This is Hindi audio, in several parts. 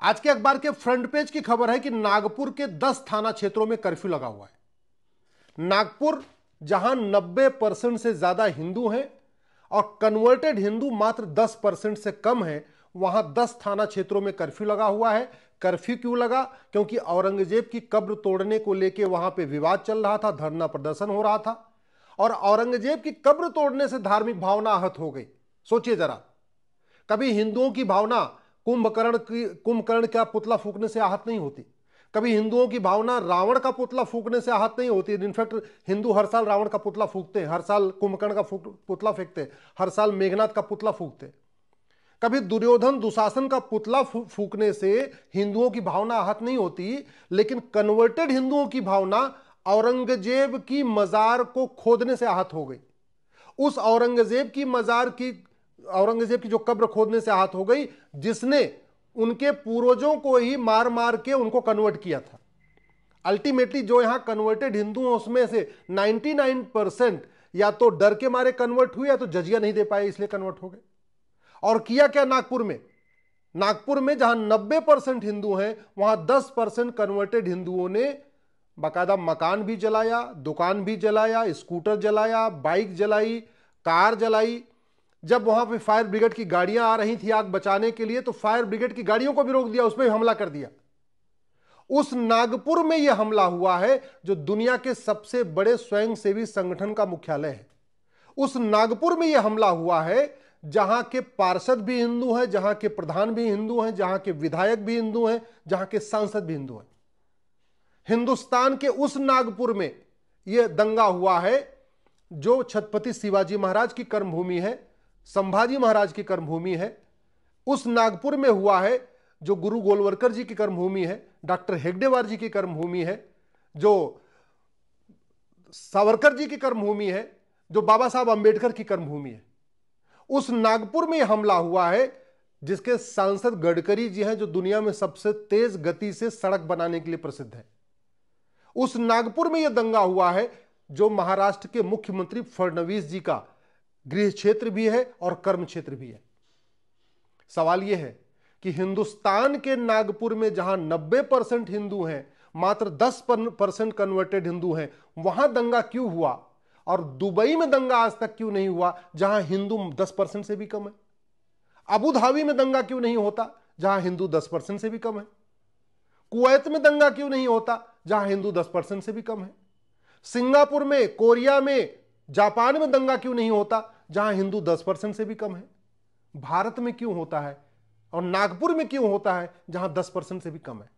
आज के अखबार के फ्रंट पेज की खबर है कि नागपुर के 10 थाना क्षेत्रों में कर्फ्यू लगा हुआ है। नागपुर जहां 90% से ज्यादा हिंदू हैं और कन्वर्टेड हिंदू मात्र 10% से कम है, वहां 10 थाना क्षेत्रों में कर्फ्यू लगा हुआ है। कर्फ्यू क्यों लगा? क्योंकि औरंगजेब की कब्र तोड़ने को लेकर वहां पे विवाद चल रहा था, धरना प्रदर्शन हो रहा था और औरंगजेब की कब्र तोड़ने से धार्मिक भावना आहत हो गई। सोचिए जरा, कभी हिंदुओं की भावना कुंभकर्ण का पुतला फूकने से आहत नहीं होती, कभी हिंदुओं की भावना रावण का पुतला फूकने से आहत नहीं होती। इनफैक्ट हिंदू हर साल रावण का पुतला फूकते हैं, हर साल कुंभकर्ण का पुतला फेंकते हैं, हर साल मेघनाथ का पुतला फूकते हैं। कभी दुर्योधन दुशासन का पुतला फूकने से हिंदुओं की भावना आहत नहीं होती, लेकिन कन्वर्टेड हिंदुओं की भावना औरंगजेब की मजार को खोदने से आहत हो गई। उस औरंगजेब की जो कब्र खोदने से आहत हो गई, जिसने उनके पूर्वजों को ही मार मार के उनको कन्वर्ट किया था। अल्टीमेटली जो यहां कन्वर्टेड हिंदू हैं उसमें से 99% या तो डर के मारे कन्वर्ट हुए या तो जजिया नहीं दे पाए इसलिए कन्वर्ट हो गए। और किया क्या नागपुर में जहां 90% हिंदू हैं वहां 10% कन्वर्टेड हिंदुओं ने बाकायदा मकान भी जलाया, दुकान भी जलाया, स्कूटर जलाया, बाइक जलाई, कार जलाई। जब वहां पे फायर ब्रिगेड की गाड़ियां आ रही थी आग बचाने के लिए, तो फायर ब्रिगेड की गाड़ियों को भी रोक दिया, उसमें हमला कर दिया। उस नागपुर में यह हमला हुआ है जो दुनिया के सबसे बड़े स्वयंसेवी संगठन का मुख्यालय है। उस नागपुर में यह हमला हुआ है जहां के पार्षद भी हिंदू हैं, जहां के प्रधान भी हिंदू हैं, जहां के विधायक भी हिंदू हैं, जहां के सांसद भी हिंदू हैं। हिंदुस्तान के उस नागपुर में यह दंगा हुआ है जो छत्रपति शिवाजी महाराज की कर्मभूमि है, संभाजी महाराज की कर्मभूमि है। उस नागपुर में हुआ है जो गुरु गोलवलकर जी की कर्मभूमि है, डॉक्टर हेगडेवार जी की कर्मभूमि है, जो सावरकर जी की कर्मभूमि है, जो बाबा साहब अंबेडकर की कर्मभूमि है। उस नागपुर में हमला हुआ है जिसके सांसद गडकरी जी हैं, जो दुनिया में सबसे तेज गति से सड़क बनाने के लिए प्रसिद्ध है। उस नागपुर में यह दंगा हुआ है जो महाराष्ट्र के मुख्यमंत्री फडणवीस जी का गृह क्षेत्र भी है और कर्म क्षेत्र भी है। सवाल यह है कि हिंदुस्तान के नागपुर में जहां 90% हिंदू हैं, मात्र 10% कन्वर्टेड हिंदू हैं, वहां दंगा क्यों हुआ? और दुबई में दंगा आज तक क्यों नहीं हुआ जहां हिंदू 10% से भी कम है? अबू धाबी में दंगा क्यों नहीं होता जहां हिंदू 10% से भी कम है? कुवैत में दंगा क्यों नहीं होता जहां हिंदू 10% से भी कम है? सिंगापुर में, कोरिया में, जापान में दंगा क्यों नहीं होता जहां हिंदू 10% से भी कम है? भारत में क्यों होता है और नागपुर में क्यों होता है जहां 10% से भी कम है?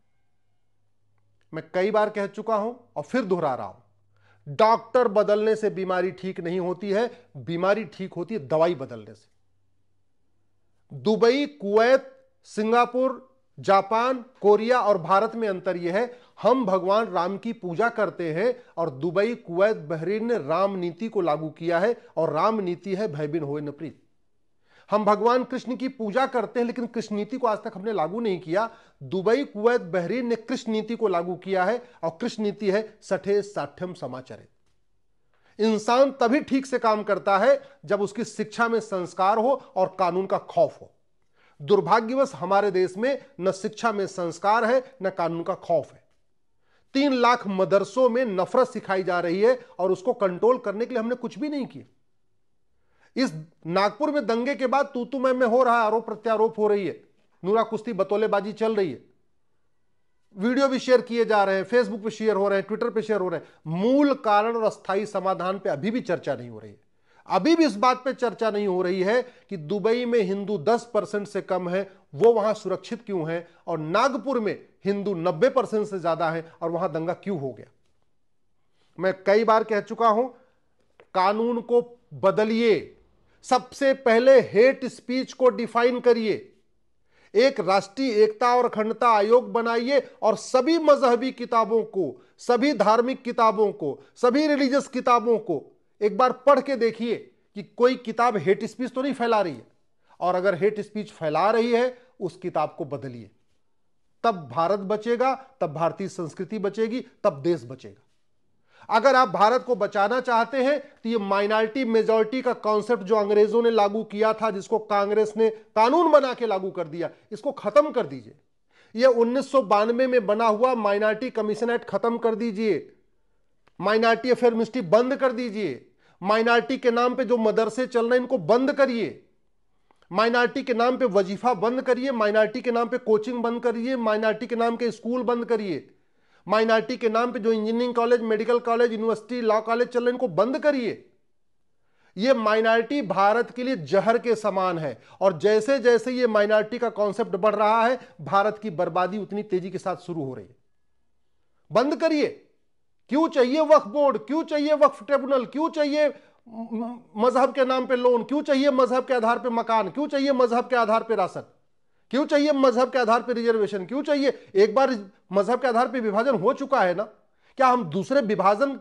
मैं कई बार कह चुका हूं और फिर दोहरा रहा हूं, डॉक्टर बदलने से बीमारी ठीक नहीं होती है, बीमारी ठीक होती है दवाई बदलने से। Dubai, Kuwait, Singapore, Japan, Korea और भारत में अंतर यह है, हम भगवान राम की पूजा करते हैं और दुबई, कुवैत, बहरीन ने राम नीति को लागू किया है और राम नीति है भय बिन होए न प्रीत। हम भगवान कृष्ण की पूजा करते हैं लेकिन कृष्ण नीति को आज तक हमने लागू नहीं किया। दुबई, कुवैत, बहरीन ने कृष्ण नीति को लागू किया है और कृष्ण नीति है सठे साठ्यम समाचरित। इंसान तभी ठीक से काम करता है जब उसकी शिक्षा में संस्कार हो और कानून का खौफ हो। दुर्भाग्यवश हमारे देश में न शिक्षा में संस्कार है न कानून का खौफ है। 3 लाख मदरसों में नफरत सिखाई जा रही है और उसको कंट्रोल करने के लिए हमने कुछ भी नहीं किया। इस नागपुर में दंगे के बाद तू मैं हो रहा है, आरोप प्रत्यारोप हो रही है, नूरा कुश्ती बतौलेबाजी चल रही है, वीडियो भी शेयर किए जा रहे हैं, फेसबुक पे शेयर हो रहे हैं, ट्विटर पे शेयर हो रहे हैं। मूल कारण और अस्थायी समाधान पे अभी भी चर्चा नहीं हो रही है। अभी भी इस बात पे चर्चा नहीं हो रही है कि दुबई में हिंदू 10% से कम है, वो वहां सुरक्षित क्यों है, और नागपुर में हिंदू 90% से ज्यादा है और वहां दंगा क्यों हो गया। मैं कई बार कह चुका हूं, कानून को बदलिए, सबसे पहले हेट स्पीच को डिफाइन करिए, एक राष्ट्रीय एकता और अखंडता आयोग बनाइए और सभी मजहबी किताबों को, सभी धार्मिक किताबों को, सभी रिलीजियस किताबों को एक बार पढ़ के देखिए कि कोई किताब हेट स्पीच तो नहीं फैला रही है, और अगर हेट स्पीच फैला रही है उस किताब को बदलिए। तब भारत बचेगा, तब भारतीय संस्कृति बचेगी, तब देश बचेगा। अगर आप भारत को बचाना चाहते हैं तो ये माइनॉरिटी मेजॉरिटी का कॉन्सेप्ट जो अंग्रेजों ने लागू किया था, जिसको कांग्रेस ने कानून बना के लागू कर दिया, इसको खत्म कर दीजिए। ये 1992 में बना हुआ माइनॉरिटी कमीशन एक्ट खत्म कर दीजिए, माइनॉरिटी अफेयर मिनिस्ट्री बंद कर दीजिए, माइनॉरिटी के नाम पे जो मदरसे चल रहे हैं इनको बंद करिए, माइनॉरिटी के नाम पे वजीफा बंद करिए, माइनॉरिटी के नाम पे कोचिंग बंद करिए, माइनॉरिटी के नाम के स्कूल बंद करिए, माइनॉरिटी के नाम पे जो engineering college, medical college, university, law college चल रहे हैं इनको बंद करिए। ये माइनॉरिटी भारत के लिए जहर के समान है, और जैसे जैसे ये माइनॉरिटी का कॉन्सेप्ट बढ़ रहा है, भारत की बर्बादी उतनी तेजी के साथ शुरू हो रही है। बंद करिए। क्यों चाहिए वक्फ बोर्ड, क्यों चाहिए वक्फ ट्रिब्यूनल, क्यों चाहिए मजहब के नाम पे लोन, क्यों चाहिए मजहब के आधार पे मकान, क्यों चाहिए मजहब के आधार पे राशन, क्यों चाहिए मजहब के आधार पे रिजर्वेशन, क्यों चाहिए? एक बार मजहब के आधार पे विभाजन हो चुका है ना, क्या हम दूसरे विभाजन,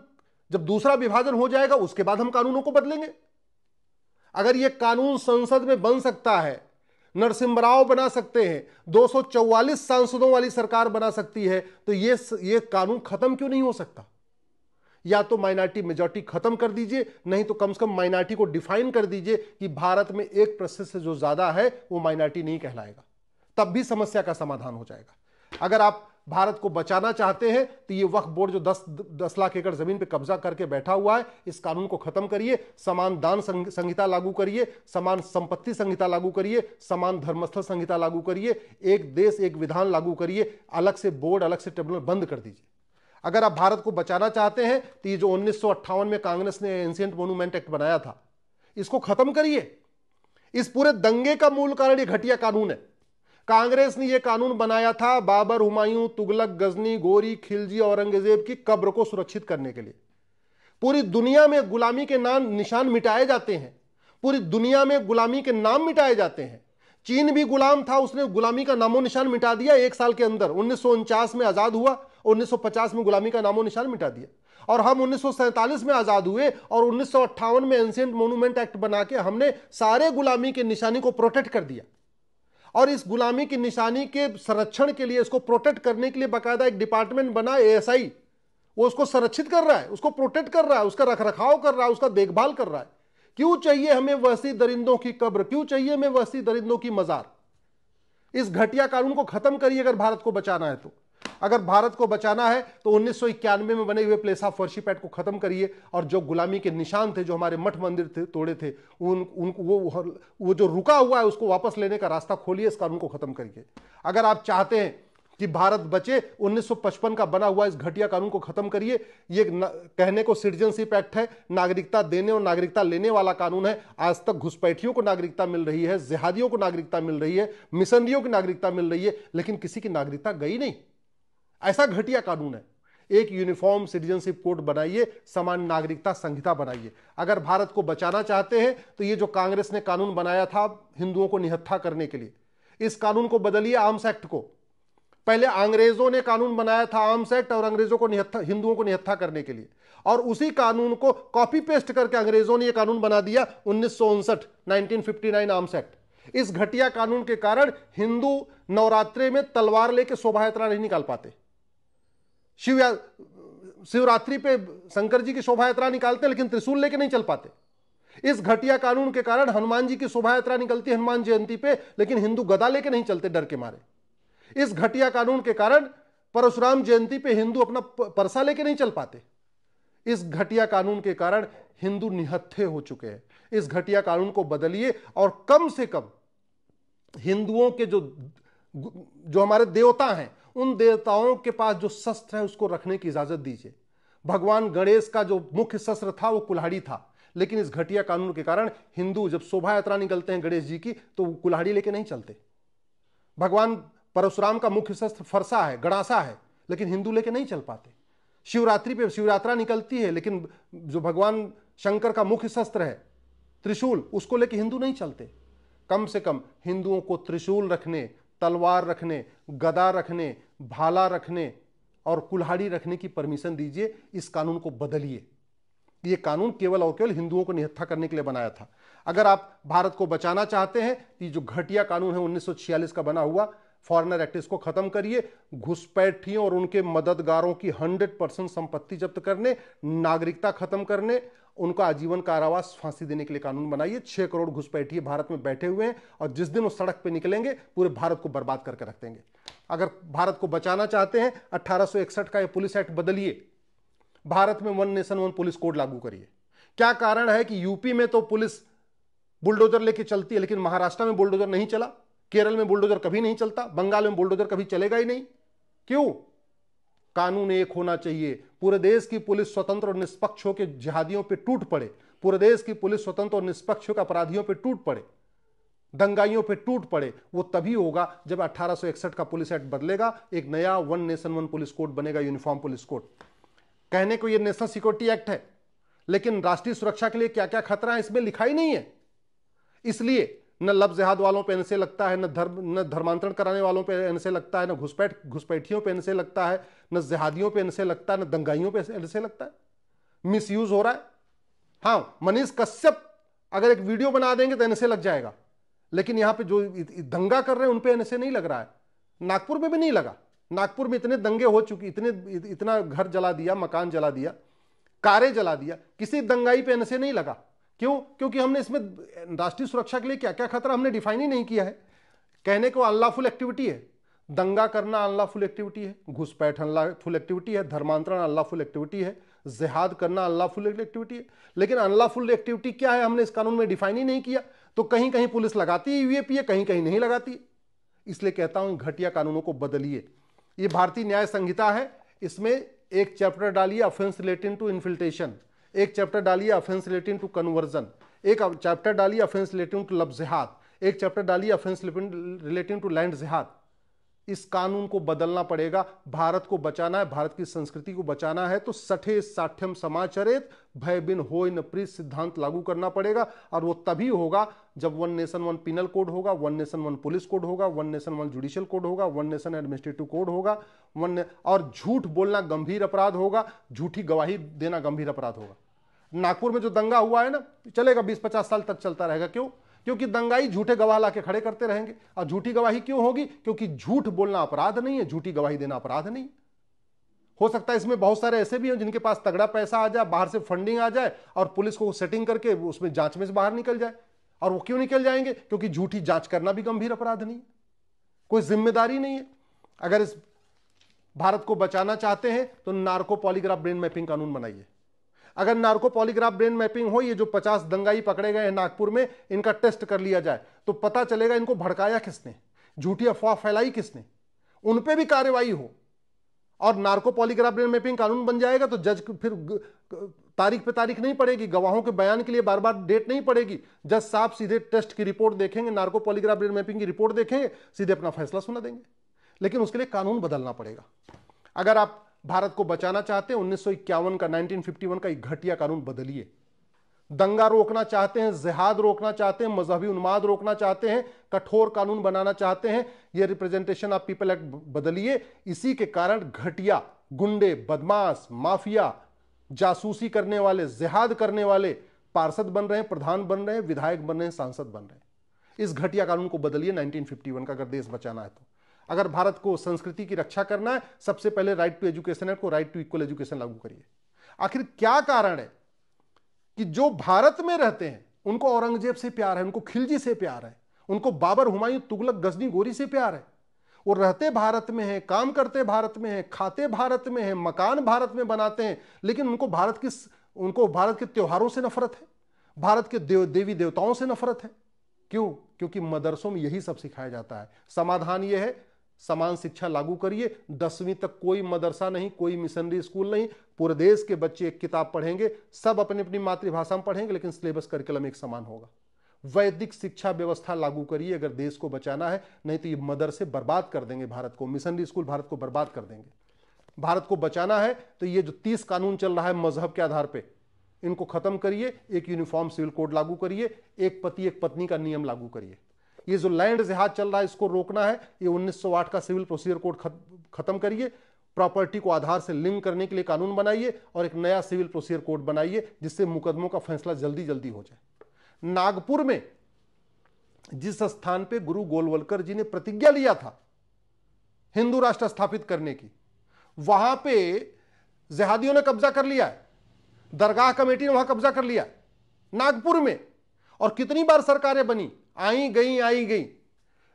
जब दूसरा विभाजन हो जाएगा उसके बाद हम कानूनों को बदलेंगे? अगर यह कानून संसद में बन सकता है, नरसिम्हा राव बना सकते हैं, 244 सांसदों वाली सरकार बना सकती है, तो यह कानून खत्म क्यों नहीं हो सकता? या तो माइनॉरिटी मेजॉरिटी खत्म कर दीजिए, नहीं तो कम से कम माइनॉरिटी को डिफाइन कर दीजिए कि भारत में 1% से जो ज्यादा है वो माइनॉरिटी नहीं कहलाएगा, तब भी समस्या का समाधान हो जाएगा। अगर आप भारत को बचाना चाहते हैं तो ये वक्फ बोर्ड जो 10 लाख एकड़ जमीन पे कब्जा करके बैठा हुआ है, इस कानून को खत्म करिए, समान दान संहिता लागू करिए, समान संपत्ति संहिता लागू करिए, समान धर्मस्थल संहिता लागू करिए, एक देश एक विधान लागू करिए, अलग से बोर्ड, अलग से ट्रिब्यूनल बंद कर दीजिए। अगर आप भारत को बचाना चाहते हैं तो ये जो 1958 में कांग्रेस ने एंशिएंट मोन्यूमेंट एक्ट बनाया था, इसको खत्म करिए। इस पूरे दंगे का मूल कारण ये घटिया कानून है। कांग्रेस ने यह कानून बनाया था बाबर, हुमायूं, तुगलक, गजनी, गोरी, खिलजी, औरंगजेब की कब्र को सुरक्षित करने के लिए। पूरी दुनिया में गुलामी के निशान मिटाए जाते हैं, पूरी दुनिया में गुलामी के नाम मिटाए जाते हैं। चीन भी गुलाम था, उसने गुलामी का नामो निशान मिटा दिया 1 साल के अंदर। 1949 में आजाद हुआ, 1950 में गुलामी का नामो निशान मिटा दिया, और हम 1947 में आजाद हुए और 1958 में एंशिएंट मोन्यूमेंट एक्ट बना के हमने सारे गुलामी के निशानी को प्रोटेक्ट कर दिया। और इस गुलामी की निशानी के संरक्षण के लिए, इसको प्रोटेक्ट करने के लिए बाकायदा एक डिपार्टमेंट बना, एएसआई, वो उसको संरक्षित कर रहा है, उसको प्रोटेक्ट कर रहा है, उसका रखरखाव कर रहा है, उसका देखभाल कर रहा है। क्यों चाहिए हमें वहशी दरिंदों की कब्र, क्यों चाहिए हमें वहशी दरिंदों की मजार? इस घटिया कानून को खत्म करिए अगर भारत को बचाना है तो। अगर भारत को बचाना है तो 1991 में बने हुए प्लेस ऑफ वर्शिप एक्ट को खत्म करिए, और जो गुलामी के निशान थे, जो हमारे मठ मंदिर थे, तोड़े थे, उनको वो जो रुका हुआ है उसको वापस लेने का रास्ता खोलिए, इस कानून को खत्म करिए। अगर आप चाहते हैं कि भारत बचे, 1955 का बना हुआ इस घटिया कानून को खत्म करिए। ये कहने को सिटीजनशिप एक्ट है, नागरिकता देने और नागरिकता लेने वाला कानून है। आज तक घुसपैठियों को नागरिकता मिल रही है, जिहादियों को नागरिकता मिल रही है, मिशनरियों की नागरिकता मिल रही है, लेकिन किसी की नागरिकता गई नहीं। ऐसा घटिया कानून है। एक यूनिफॉर्म सिटीजनशिप कोड बनाइए, समान नागरिकता संहिता बनाइए। अगर भारत को बचाना चाहते हैं तो ये जो कांग्रेस ने कानून बनाया था हिंदुओं को निहत्था करने के लिए, इस कानून को बदलिए, आर्म्स एक्ट को। पहले अंग्रेजों ने कानून बनाया था आर्म्स एक्ट, और अंग्रेजों को हिंदुओं को निहत्था करने के लिए, और उसी कानून को कॉपी पेस्ट करके अंग्रेजों ने यह कानून बना दिया 1959 आर्म्स एक्ट। इस घटिया कानून के कारण हिंदू नवरात्रे में तलवार लेके शोभा यात्रा नहीं निकाल पाते। शिवरात्रि पे शंकर जी की शोभा यात्रा निकालते हैं, लेकिन त्रिशूल लेके नहीं चल पाते। इस घटिया कानून के कारण हनुमान जी की शोभा यात्रा निकलती है हनुमान जयंती पे, लेकिन हिंदू गदा लेके नहीं चलते डर के मारे। इस घटिया कानून के कारण परशुराम जयंती पे हिंदू अपना परसा लेके नहीं चल पाते। इस घटिया कानून के कारण हिंदू निहत्थे हो चुके हैं। इस घटिया कानून को बदलिए, और कम से कम हिंदुओं के जो हमारे देवता हैं, उन देवताओं के पास जो शस्त्र है उसको रखने की इजाजत दीजिए। भगवान गणेश का जो मुख्य शस्त्र था वो कुल्हाड़ी था, लेकिन इस घटिया कानून के कारण हिंदू जब शोभा यात्रा निकलते हैं गणेश जी की तो वो कुल्हाड़ी लेके नहीं चलते। भगवान परशुराम का मुख्य शस्त्र फरसा है, गणासा है, लेकिन हिंदू लेके नहीं चल पाते। शिवरात्रि पे शिवयात्रा निकलती है, लेकिन जो भगवान शंकर का मुख्य शस्त्र है त्रिशूल, उसको लेके हिंदू नहीं चलते। कम से कम हिंदुओं को त्रिशूल रखने, तलवार रखने, गदा रखने, भाला रखने और कुल्हाड़ी रखने की परमिशन दीजिए। इस कानून को बदलिए। यह कानून केवल और केवल हिंदुओं को निहत्था करने के लिए बनाया था। अगर आप भारत को बचाना चाहते हैं तो जो घटिया कानून है 1946 का बना हुआ फॉरेनर एक्ट, इसको खत्म करिए। घुसपैठियों और उनके मददगारों की 100% संपत्ति जब्त करने, नागरिकता खत्म करने, उनका आजीवन कारावास, फांसी देने के लिए कानून बनाइए। 6 करोड़ घुसपैठिए भारत में बैठे हुए हैं, और जिस दिन वो सड़क पे निकलेंगे पूरे भारत को बर्बाद करके रख देंगे। अगर भारत को बचाना चाहते हैं 1861 का ये पुलिस एक्ट बदलिए, भारत में one nation one police code लागू करिए। क्या कारण है कि यूपी में तो पुलिस बुलडोजर लेके चलती है, लेकिन महाराष्ट्र में बुलडोजर नहीं चला, केरल में बुलडोजर कभी नहीं चलता, बंगाल में बुलडोजर कभी चलेगा ही नहीं? क्यों? कानून एक होना चाहिए। पूरे देश की पुलिस स्वतंत्र और निष्पक्ष होकर जिहादियों पे टूट पड़े, पूरे देश की पुलिस स्वतंत्र और निष्पक्ष होकर अपराधियों पे टूट पड़े, दंगाइयों पे टूट पड़े। वो तभी होगा जब 1861 का पुलिस एक्ट बदलेगा, एक नया one nation one police code बनेगा, यूनिफॉर्म पुलिस कोड। कहने को ये नेशनल सिक्योरिटी एक्ट है, लेकिन राष्ट्रीय सुरक्षा के लिए क्या क्या खतरा है इसमें लिखा ही नहीं है। इसलिए न लव जिहाद वालों पे एनसे लगता है, न धर्मांतरण कराने वालों पे एनसे लगता है, न घुसपैठियों पे एनसे लगता है, न जिहादियों पे एनसे लगता है, न दंगाइयों पे एनसे लगता है। मिसयूज हो रहा है। हाँ, मनीष कश्यप अगर एक वीडियो बना देंगे तो एनसे लग जाएगा, लेकिन यहां पे जो दंगा कर रहे हैं उन पे एनसे नहीं लग रहा है। नागपुर में भी नहीं लगा। नागपुर में इतने दंगे हो चुकी, इतना घर जला दिया, मकान जला दिया, कारें जला दिया, किसी दंगाई पे एनसे नहीं लगा। क्यों? क्योंकि हमने इसमें राष्ट्रीय सुरक्षा के लिए क्या क्या खतरा हमने डिफाइन ही नहीं किया है। कहने को अनलॉफुल एक्टिविटी है, दंगा करना अनलॉफुल एक्टिविटी है, घुसपैठ अनलॉफुल एक्टिविटी है, धर्मांतरण अनलॉफुल एक्टिविटी है, जिहाद करना अनलॉफुल एक्टिविटी है। लेकिन अनलॉफुल एक्टिविटी क्या है हमने इस कानून में डिफाइन ही नहीं किया। तो कहीं कहीं पुलिस लगाती है यूएपीए, कहीं कहीं नहीं लगाती। इसलिए कहता हूं घटिया कानूनों को बदलिए। ये भारतीय न्याय संहिता है, इसमें एक चैप्टर डालिए ऑफेंस रिलेटिंग टू इन्फिल्ट्रेशन, एक चैप्टर डालिए ऑफेंस रिलेटिंग टू कन्वर्जन, एक चैप्टर डालिए ऑफेंस रिलेटिंग टू लव जिहाद, एक चैप्टर डालिए ऑफेंस रिलेटिंग टू लैंड जिहाद। इस कानून को बदलना पड़ेगा। भारत को बचाना है, भारत की संस्कृति को बचाना है तो सठे साठ्यम समाचरेत भय बिन होय न प्रीत सिद्धांत लागू करना पड़ेगा। और वो तभी होगा जब one nation one penal code होगा, one nation one police code होगा, one nation one judicial code होगा, वन नेशन एडमिनिस्ट्रेटिव कोड होगा, और झूठ बोलना गंभीर अपराध होगा, झूठी गवाही देना गंभीर अपराध होगा। नागपुर में जो दंगा हुआ है ना, चलेगा 20-50 साल तक चलता रहेगा। क्यों? क्योंकि दंगाई झूठे गवाह लाके खड़े करते रहेंगे। और झूठी गवाही क्यों होगी? क्योंकि झूठ बोलना अपराध नहीं है, झूठी गवाही देना अपराध नहीं। हो सकता है इसमें बहुत सारे ऐसे भी हैं जिनके पास तगड़ा पैसा आ जाए, बाहर से फंडिंग आ जाए और पुलिस को सेटिंग करके उसमें जांच में से बाहर निकल जाए। और वो क्यों निकल जाएंगे? क्योंकि झूठी जांच करना भी गंभीर अपराध नहीं है, कोई जिम्मेदारी नहीं है। अगर इस भारत को बचाना चाहते हैं तो नार्को पॉलीग्राफ ब्रेन मैपिंग कानून बनाइए। अगर नार्को पॉलीग्राफ ब्रेन मैपिंग हो, ये जो 50 दंगाई पकड़े गए हैं नागपुर में, इनका टेस्ट कर लिया जाए तो पता चलेगा इनको भड़काया किसने, झूठी अफवाह फैलाई किसने, उन पे भी कार्रवाई हो। और नार्को पॉलीग्राफ ब्रेन मैपिंग कानून बन जाएगा तो जज फिर तारीख पे तारीख नहीं पड़ेगी, गवाहों के बयान के लिए बार बार डेट नहीं पड़ेगी। जज साहब सीधे टेस्ट की रिपोर्ट देखेंगे, नार्को पॉलीग्राफ ब्रेन मैपिंग की रिपोर्ट देखेंगे, सीधे अपना फैसला सुना देंगे। लेकिन उसके लिए कानून बदलना पड़ेगा। अगर आप भारत को बचाना चाहते हैं 1951 का 1951 का एक घटिया कानून बदलिए। दंगा रोकना चाहते हैं, जिहाद रोकना चाहते हैं, मजहबी उन्माद रोकना चाहते हैं, कठोर कानून बनाना चाहते हैं, ये रिप्रेजेंटेशन ऑफ पीपल एक्ट बदलिए। इसी के कारण घटिया गुंडे, बदमाश, माफिया, जासूसी करने वाले, जिहाद करने वाले पार्षद बन रहे हैं, प्रधान बन रहे हैं, विधायक बन रहे हैं, सांसद बन रहे हैं। इस घटिया कानून को बदलिए 1951 का, अगर देश बचाना है तो। अगर भारत को संस्कृति की रक्षा करना है, सबसे पहले राइट टू एजुकेशन एक्ट को, राइट टू इक्वल एजुकेशन लागू करिए। आखिर क्या कारण है कि जो भारत में रहते हैं उनको औरंगजेब से प्यार है, उनको खिलजी से प्यार है, उनको बाबर, हुमायूं, तुगलक, गजनी, गोरी से प्यार है। वो रहते भारत में हैं, काम करते भारत में हैं, खाते भारत में हैं, मकान भारत में बनाते हैं, लेकिन उनको भारत के त्योहारों से नफरत है, भारत के देवी देवताओं से नफरत है। क्यों? क्योंकि मदरसों में यही सब सिखाया जाता है। समाधान यह है, समान शिक्षा लागू करिए। 10वीं तक कोई मदरसा नहीं, कोई मिशनरी स्कूल नहीं, पूरे देश के बच्चे एक किताब पढ़ेंगे, सब अपनी अपनी मातृभाषा में पढ़ेंगे, लेकिन सिलेबस करिकुलम एक समान होगा। वैदिक शिक्षा व्यवस्था लागू करिए अगर देश को बचाना है, नहीं तो ये मदरसे बर्बाद कर देंगे भारत को, मिशनरी स्कूल भारत को बर्बाद कर देंगे। भारत को बचाना है तो ये जो 30 कानून चल रहा है मजहब के आधार पर, इनको खत्म करिए। एक यूनिफॉर्म सिविल कोड लागू करिए, एक पति एक पत्नी का नियम लागू करिए। ये जो लैंड जिहाद चल रहा है इसको रोकना है। ये 1908 का सिविल प्रोसीजर कोड खत्म करिए, प्रॉपर्टी को आधार से लिंक करने के लिए कानून बनाइए और एक नया सिविल प्रोसीजर कोड बनाइए जिससे मुकदमों का फैसला जल्दी जल्दी हो जाए। नागपुर में जिस स्थान पे गुरु गोलवलकर जी ने प्रतिज्ञा लिया था हिंदू राष्ट्र स्थापित करने की, वहां पे जिहादियों ने कब्जा कर लिया है, दरगाह कमेटी ने वहां कब्जा कर लिया नागपुर में। और कितनी बार सरकारें बनी, आई गई,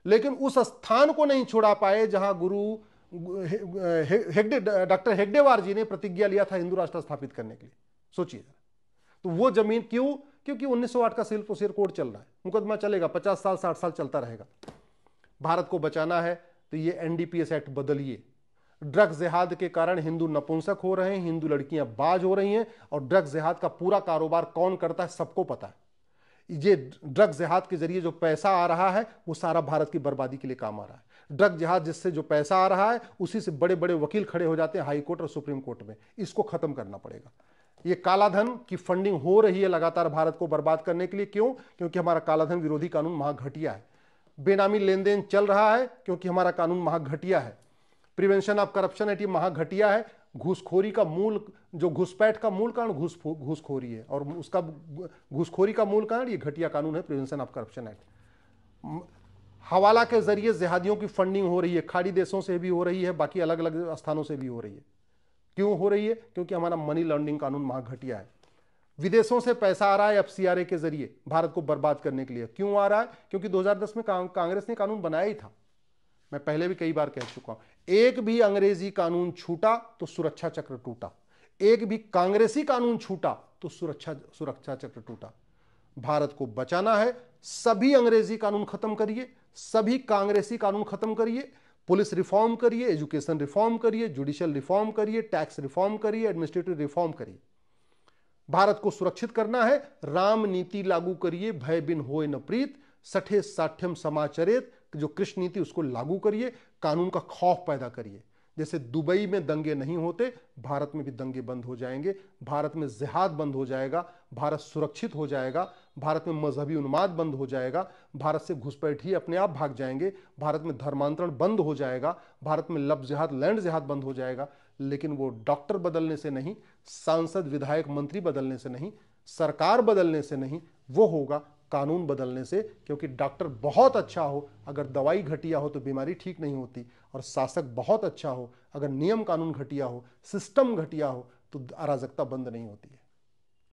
लेकिन उस स्थान को नहीं छुड़ा पाए जहां गुरु हेगड़े, डॉक्टर हेगडेवार जी ने प्रतिज्ञा लिया था हिंदू राष्ट्र स्थापित करने के लिए। सोचिए, तो वो जमीन क्यों? क्योंकि 1908 का सिविल प्रोसीजर कोड चल रहा है, मुकदमा चलेगा, 50 साल 60 साल चलता रहेगा। भारत को बचाना है तो ये एनडीपीएस एक्ट बदलिए। ड्रग्स जिहाद के कारण हिंदू नपुंसक हो रहे हैं, हिंदू लड़कियां बाज हो रही हैं, और ड्रग्स जिहाद का पूरा कारोबार कौन करता है सबको पता है। ये ड्रग्स जिहाद के जरिए जो पैसा आ रहा है वो सारा भारत की बर्बादी के लिए काम आ रहा है। ड्रग्स जिहाद जिससे जो पैसा आ रहा है उसी से बड़े बड़े वकील खड़े हो जाते हैं हाई कोर्ट और सुप्रीम कोर्ट में। इसको खत्म करना पड़ेगा। ये कालाधन की फंडिंग हो रही है लगातार भारत को बर्बाद करने के लिए। क्यों? क्योंकि हमारा कालाधन विरोधी कानून महाघटिया है। बेनामी लेन देन चल रहा है क्योंकि हमारा कानून महाघटिया है। प्रिवेंशन ऑफ करप्शन एक्ट महाघटिया है। घूसखोरी का मूल, जो घुसपैठ का मूल कारण घूसखोरी है, और उसका घूसखोरी का मूल कारण ये घटिया कानून है प्रिवेंशन ऑफ करप्शन एक्ट। हवाला के जरिए जिहादियों की फंडिंग हो रही है, खाड़ी देशों से भी हो रही है, बाकी अलग अलग स्थानों से भी हो रही है। क्यों हो रही है? क्योंकि हमारा मनी लॉन्ड्रिंग कानून महाघटिया है। विदेशों से पैसा आ रहा है एफसीआरए के जरिए भारत को बर्बाद करने के लिए। क्यों आ रहा है? क्योंकि 2010 में कांग्रेस ने कानून बनाया ही था। मैं पहले भी कई बार कह चुका हूं, एक भी अंग्रेजी कानून छूटा तो सुरक्षा चक्र टूटा, एक भी कांग्रेसी कानून छूटा तो सुरक्षा चक्र टूटा। भारत को बचाना है, सभी अंग्रेजी कानून खत्म करिए, सभी कांग्रेसी कानून खत्म करिए, पुलिस रिफॉर्म करिए, एजुकेशन रिफॉर्म करिए, जुडिशियल रिफॉर्म करिए, टैक्स रिफॉर्म करिए, एडमिनिस्ट्रेटिव रिफॉर्म करिए। भारत को सुरक्षित करना है, राम नीति लागू करिए, भय बिन होय न प्रीत, सठे साठ्यम समाचरित, जो कृष्ण नीति उसको लागू करिए, कानून का खौफ पैदा करिए। जैसे दुबई में दंगे नहीं होते, भारत में भी दंगे बंद हो जाएंगे, भारत में जिहाद बंद हो जाएगा, भारत सुरक्षित हो जाएगा, भारत में मजहबी उन्माद बंद हो जाएगा, भारत से घुसपैठी अपने आप भाग जाएंगे, भारत में धर्मांतरण बंद हो जाएगा, भारत में लब जिहाद, लैंड जिहाद बंद हो जाएगा। लेकिन वो डॉक्टर बदलने से नहीं, सांसद विधायक मंत्री बदलने से नहीं, सरकार बदलने से नहीं, वो होगा कानून बदलने से। क्योंकि डॉक्टर बहुत अच्छा हो, अगर दवाई घटिया हो तो बीमारी ठीक नहीं होती, और शासक बहुत अच्छा हो, अगर नियम कानून घटिया हो, सिस्टम घटिया हो, तो अराजकता बंद नहीं होती है।